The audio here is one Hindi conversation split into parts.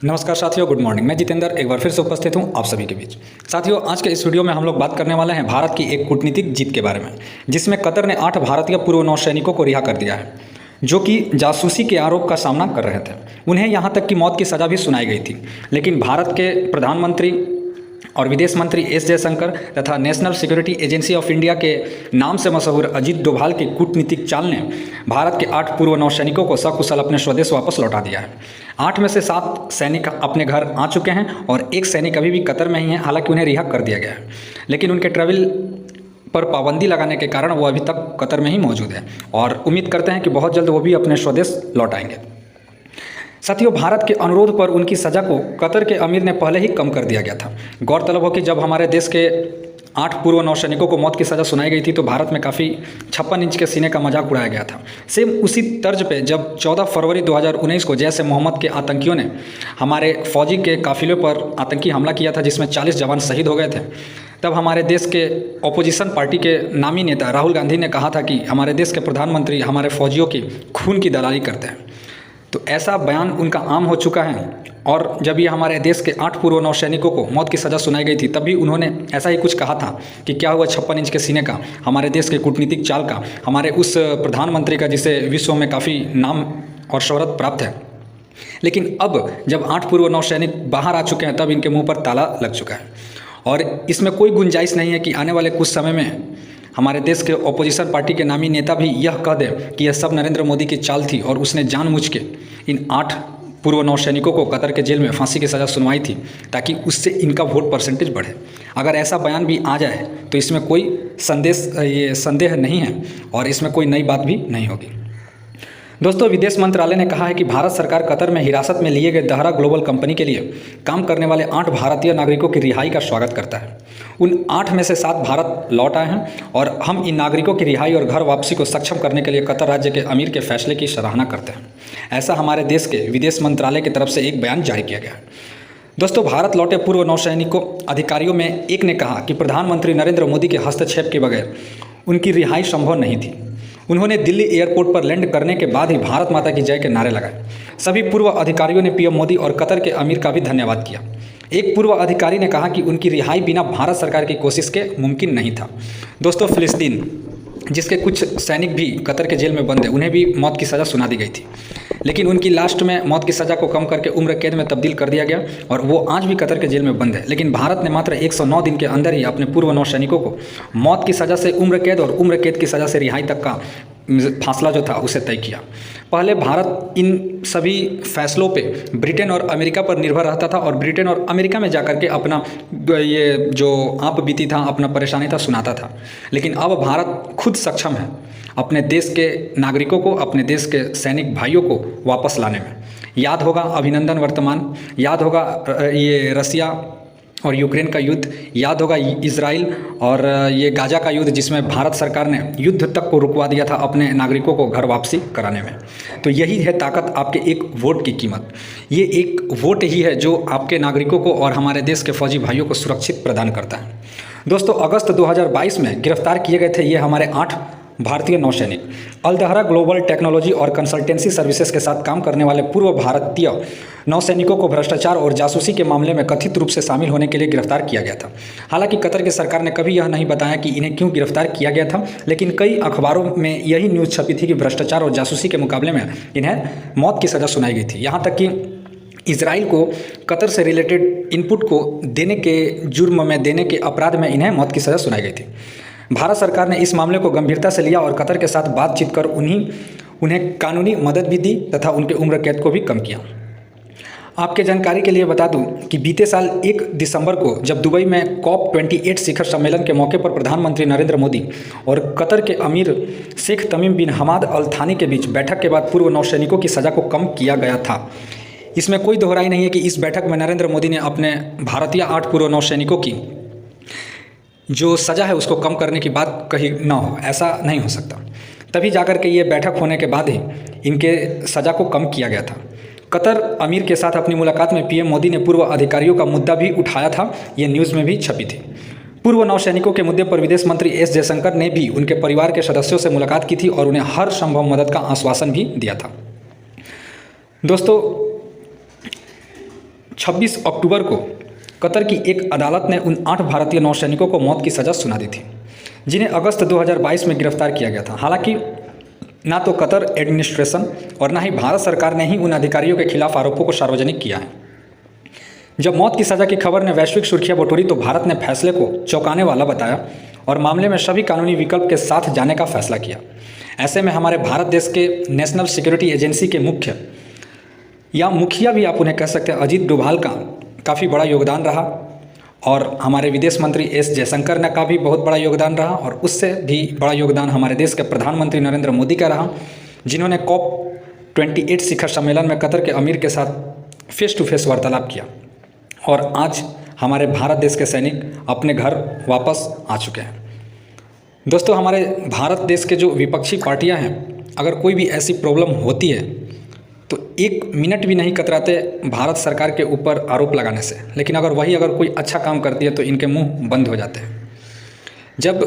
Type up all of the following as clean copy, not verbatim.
नमस्कार साथियों, गुड मॉर्निंग। मैं जितेंद्र एक बार फिर से उपस्थित हूं आप सभी के बीच। साथियों, आज के इस वीडियो में हम लोग बात करने वाले हैं भारत की एक कूटनीतिक जीत के बारे में, जिसमें कतर ने 8 भारतीय पूर्व नौसैनिकों को रिहा कर दिया है, जो कि जासूसी के आरोप का सामना कर रहे थे। उन्हें यहाँ तक कि मौत की सज़ा भी सुनाई गई थी, लेकिन भारत के प्रधानमंत्री और विदेश मंत्री एस जयशंकर तथा national security agency of India के नाम से मशहूर अजीत डोभाल की कूटनीतिक चाल ने भारत के 8 पूर्व नौसैनिकों को सकुशल अपने स्वदेश वापस लौटा दिया है। 8 में से 7 सैनिक अपने घर आ चुके हैं और एक सैनिक अभी भी कतर में ही है, हालांकि उन्हें रिहा कर दिया गया है, लेकिन उनके ट्रैवल पर पाबंदी लगाने के कारण वो अभी तक कतर में ही मौजूद है और उम्मीद करते हैं कि बहुत जल्द वो भी अपने स्वदेश लौट आएंगे। साथियों, भारत के अनुरोध पर उनकी सज़ा को कतर के अमीर ने पहले ही कम कर दिया गया था। गौरतलब हो कि जब हमारे देश के 8 पूर्व नौसैनिकों को मौत की सज़ा सुनाई गई थी तो भारत में काफ़ी 56 इंच के सीने का मजाक उड़ाया गया था। सेम उसी तर्ज पे जब 14 फरवरी 2019 को जैश ए मोहम्मद के आतंकियों ने हमारे फौजी के काफिले पर आतंकी हमला किया था, जिसमें 40 जवान शहीद हो गए थे, तब हमारे देश के अपोजिशन पार्टी के नामी नेता राहुल गांधी ने कहा था कि हमारे देश के प्रधानमंत्री हमारे फौजियों की खून की दलाली करते हैं। तो ऐसा बयान उनका आम हो चुका है और जब ये हमारे देश के 8 पूर्व नौसैनिकों को मौत की सज़ा सुनाई गई थी तब भी उन्होंने ऐसा ही कुछ कहा था कि क्या हुआ 56 इंच के सीने का, हमारे देश के कूटनीतिक चाल का, हमारे उस प्रधानमंत्री का जिसे विश्व में काफ़ी नाम और शोहरत प्राप्त है। लेकिन अब जब 8 पूर्व नौसैनिक बाहर आ चुके हैं तब इनके मुँह पर ताला लग चुका है और इसमें कोई गुंजाइश नहीं है कि आने वाले कुछ समय में हमारे देश के अपोजिशन पार्टी के नामी नेता भी यह कह दे कि यह सब नरेंद्र मोदी की चाल थी और उसने जानबूझ के इन 8 पूर्व नौसैनिकों को कतर के जेल में फांसी की सज़ा सुनवाई थी ताकि उससे इनका वोट परसेंटेज बढ़े। अगर ऐसा बयान भी आ जाए तो इसमें कोई संदेह नहीं है और इसमें कोई नई बात भी नहीं होगी। दोस्तों, विदेश मंत्रालय ने कहा है कि भारत सरकार कतर में हिरासत में लिए गए दहरा ग्लोबल कंपनी के लिए काम करने वाले 8 भारतीय नागरिकों की रिहाई का स्वागत करता है। उन 8 में से 7 भारत लौट आए हैं और हम इन नागरिकों की रिहाई और घर वापसी को सक्षम करने के लिए कतर राज्य के अमीर के फैसले की सराहना करते हैं। ऐसा हमारे देश के विदेश मंत्रालय की तरफ से एक बयान जारी किया गया है। दोस्तों, भारत लौटे पूर्व नौसैनिकों अधिकारियों में एक ने कहा कि प्रधानमंत्री नरेंद्र मोदी के हस्तक्षेप के बगैर उनकी रिहाई संभव नहीं थी। उन्होंने दिल्ली एयरपोर्ट पर लैंड करने के बाद ही भारत माता की जय के नारे लगाए। सभी पूर्व अधिकारियों ने पीएम मोदी और कतर के अमीर का भी धन्यवाद किया। एक पूर्व अधिकारी ने कहा कि उनकी रिहाई बिना भारत सरकार की कोशिश के मुमकिन नहीं था। दोस्तों, फिलिस्तीन जिसके कुछ सैनिक भी कतर के जेल में बंद हैं, उन्हें भी मौत की सज़ा सुना दी गई थी, लेकिन उनकी लास्ट में मौत की सज़ा को कम करके उम्र कैद में तब्दील कर दिया गया और वो आज भी कतर के जेल में बंद है। लेकिन भारत ने मात्र 109 दिन के अंदर ही अपने पूर्व नौसैनिकों को मौत की सज़ा से उम्र कैद और उम्र कैद की सज़ा से रिहाई तक का फासला जो था उसे तय किया। पहले भारत इन सभी फैसलों पे ब्रिटेन और अमेरिका पर निर्भर रहता था और ब्रिटेन और अमेरिका में जाकर के अपना ये जो आप बीती था, अपना परेशानी था, सुनाता था। लेकिन अब भारत खुद सक्षम है अपने देश के नागरिकों को, अपने देश के सैनिक भाइयों को वापस लाने में। याद होगा अभिनंदन वर्तमान, याद होगा ये रसिया और यूक्रेन का युद्ध, याद होगा इजराइल और ये गाजा का युद्ध, जिसमें भारत सरकार ने युद्ध तक को रुकवा दिया था अपने नागरिकों को घर वापसी कराने में। तो यही है ताकत आपके एक वोट की कीमत। ये एक वोट ही है जो आपके नागरिकों को और हमारे देश के फौजी भाइयों को सुरक्षित प्रदान करता है। दोस्तों, अगस्त 2022 में गिरफ्तार किए गए थे ये हमारे 8 भारतीय नौसैनिक। अलदहरा ग्लोबल टेक्नोलॉजी और कंसल्टेंसी सर्विसेज के साथ काम करने वाले पूर्व भारतीय नौसैनिकों को भ्रष्टाचार और जासूसी के मामले में कथित रूप से शामिल होने के लिए गिरफ्तार किया गया था। हालांकि कतर की सरकार ने कभी यह नहीं बताया कि इन्हें क्यों गिरफ्तार किया गया था, लेकिन कई अखबारों में यही न्यूज़ छपी थी कि भ्रष्टाचार और जासूसी के मुकाबले में इन्हें मौत की सज़ा सुनाई गई थी। यहाँ तक कि इजराइल को कतर से रिलेटेड इनपुट को देने के जुर्म में, देने के अपराध में इन्हें मौत की सज़ा सुनाई गई थी। भारत सरकार ने इस मामले को गंभीरता से लिया और कतर के साथ बातचीत कर उन्हें कानूनी मदद भी दी तथा उनके उम्र कैद को भी कम किया। आपके जानकारी के लिए बता दूं कि बीते साल 1 दिसंबर को जब दुबई में COP28 शिखर सम्मेलन के मौके पर प्रधानमंत्री नरेंद्र मोदी और कतर के अमीर शेख तमीम बिन हमाद अल थानी के बीच बैठक के बाद पूर्व नौसैनिकों की सज़ा को कम किया गया था। इसमें कोई दोहराई नहीं है कि इस बैठक में नरेंद्र मोदी ने अपने भारतीय 8 पूर्व नौसैनिकों की जो सज़ा है उसको कम करने की बात कही ना हो, ऐसा नहीं हो सकता। तभी जाकर के ये बैठक होने के बाद ही इनके सज़ा को कम किया गया था। कतर अमीर के साथ अपनी मुलाकात में पीएम मोदी ने पूर्व अधिकारियों का मुद्दा भी उठाया था, ये न्यूज़ में भी छपी थी। पूर्व नौसैनिकों के मुद्दे पर विदेश मंत्री एस जयशंकर ने भी उनके परिवार के सदस्यों से मुलाकात की थी और उन्हें हर संभव मदद का आश्वासन भी दिया था। दोस्तों, 26 अक्टूबर को कतर की एक अदालत ने उन 8 भारतीय नौसैनिकों को मौत की सज़ा सुना दी थी, जिन्हें अगस्त 2022 में गिरफ्तार किया गया था। हालांकि ना तो कतर एडमिनिस्ट्रेशन और ना ही भारत सरकार ने ही उन अधिकारियों के खिलाफ आरोपों को सार्वजनिक किया है। जब मौत की सज़ा की खबर ने वैश्विक सुर्खियां बटोरी तो भारत ने फैसले को चौंकाने वाला बताया और मामले में सभी कानूनी विकल्प के साथ जाने का फैसला किया। ऐसे में हमारे भारत देश के नेशनल सिक्योरिटी एजेंसी के मुख्य या मुखिया भी आप उन्हें कह सकते हैं, अजीत डोभाल का काफ़ी बड़ा योगदान रहा और हमारे विदेश मंत्री एस जयशंकर ने का भी बहुत बड़ा योगदान रहा और उससे भी बड़ा योगदान हमारे देश के प्रधानमंत्री नरेंद्र मोदी का रहा, जिन्होंने COP28 शिखर सम्मेलन में कतर के अमीर के साथ फेस टू फेस वार्तालाप किया और आज हमारे भारत देश के सैनिक अपने घर वापस आ चुके हैं। दोस्तों, हमारे भारत देश के जो विपक्षी पार्टियां हैं, अगर कोई भी ऐसी प्रॉब्लम होती है तो 1 मिनट भी नहीं कतराते भारत सरकार के ऊपर आरोप लगाने से, लेकिन अगर कोई अच्छा काम करती है तो इनके मुंह बंद हो जाते हैं। जब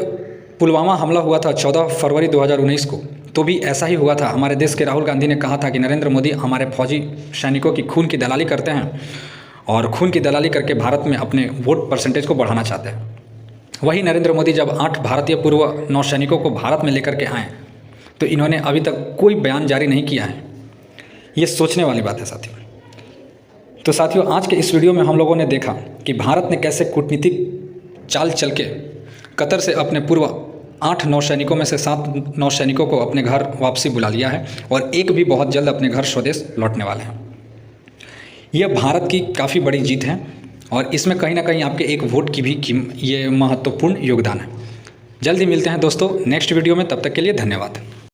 पुलवामा हमला हुआ था 14 फरवरी 2019 को, तो भी ऐसा ही हुआ था। हमारे देश के राहुल गांधी ने कहा था कि नरेंद्र मोदी हमारे फौजी सैनिकों की खून की दलाली करते हैं और खून की दलाली करके भारत में अपने वोट परसेंटेज को बढ़ाना चाहते हैं। वही नरेंद्र मोदी जब 8 भारतीय पूर्व नौसैनिकों को भारत में लेकर के आए तो इन्होंने अभी तक कोई बयान जारी नहीं किया है। ये सोचने वाली बात है साथियों। तो साथियों, आज के इस वीडियो में हम लोगों ने देखा कि भारत ने कैसे कूटनीतिक चाल चल के कतर से अपने पूर्व 8 नौसैनिकों में से 7 नौसैनिकों को अपने घर वापसी बुला लिया है और एक भी बहुत जल्द अपने घर स्वदेश लौटने वाले हैं। यह भारत की काफ़ी बड़ी जीत है और इसमें कहीं ना कहीं आपके एक वोट की भी ये महत्वपूर्ण योगदान है। जल्दी मिलते हैं दोस्तों नेक्स्ट वीडियो में, तब तक के लिए धन्यवाद।